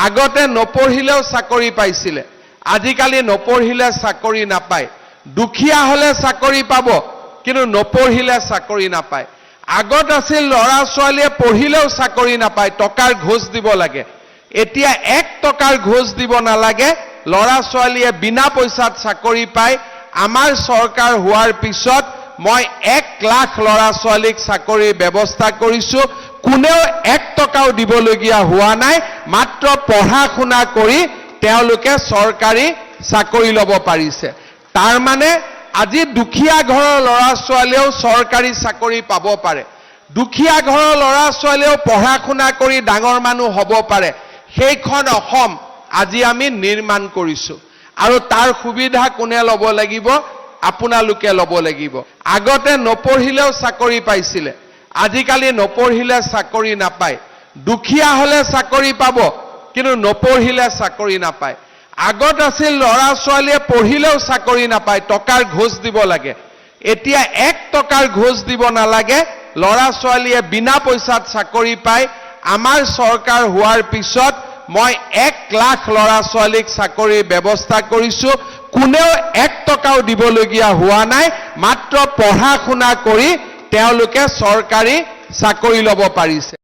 আগতে নপঢ়িলেও চাকৰি পাইছিলে, আজিকালি নপঢ়িলে চাকৰি নাপায়। দুখীয়া হলে চাকৰি পাব, কিন্তু নপঢ়িলে চাকৰি নাপায়। আগত আছিল ল'ৰা ছোৱালীয়ে পঢ়িলেও চাকৰি নাপায়, টকাৰ ঘোষ দিব লাগে। এতিয়া 1 টকাৰ ঘোষ দিব নালাগে, ল'ৰা ছোৱালীয়ে বিনা পইচাত চাকৰি পায়। আমাৰ চৰকাৰ হোৱাৰ পিছত মই 1 লাখ ল'ৰা ছোৱালীক চাকৰিৰ ব্যৱস্থা কৰিছো। কোনেও 1 টকাও দিবলগীয়া হোৱা নাই, মাত্ৰ পঢ়া শুনা কৰি তেওঁলোকে চৰকাৰী চাকৰি ল'ব পাৰিছে। তাৰ মানে আজি দুখীয়া ঘৰৰ ল'ৰা ছোৱালীয়েও চৰকাৰী চাকৰি পাব পাৰে, দুখীয়া ঘৰৰ ল'ৰা ছোৱালীয়েও পঢ়া শুনা কৰি ডাঙৰ মানুহ হ'ব পাৰে। সেইখন অসম আজি আমি নিৰ্মাণ কৰিছো, আৰু তাৰ সুবিধা কোনে ল'ব লাগিব? আপোনালোকে ল'ব লাগিব। আগতে নপঢ়িলেও চাকৰি পাইছিলে, আজিকালি নপঢ়িলে চাকৰি নাপায়। দুখীয়া হলে চাকৰি পাব, কিন্তু নপঢ়িলে চাকৰি নাপায়। আগত আছিল ল'ৰা ছোৱালীয়ে পঢ়িলেও চাকৰি নাপায়, টকাৰ ঘোষ দিব লাগে। এতিয়া 1 টকাৰ ঘোষ দিব নালাগে, ল'ৰা ছোৱালীয়ে বিনা পইচাত চাকৰি পায়। আমাৰ চৰকাৰ হোৱাৰ পিছত মই 1 লাখ ল'ৰা ছোৱালীক চাকৰিৰ ব্যৱস্থা কৰিছো। কোনেও 1 টকাও দিবলগীয়া হোৱা নাই, মাত্ৰ পঢ়া শুনা কৰি তেওঁলোকে চৰকাৰী চাকৰি ল'ব পাৰিছে।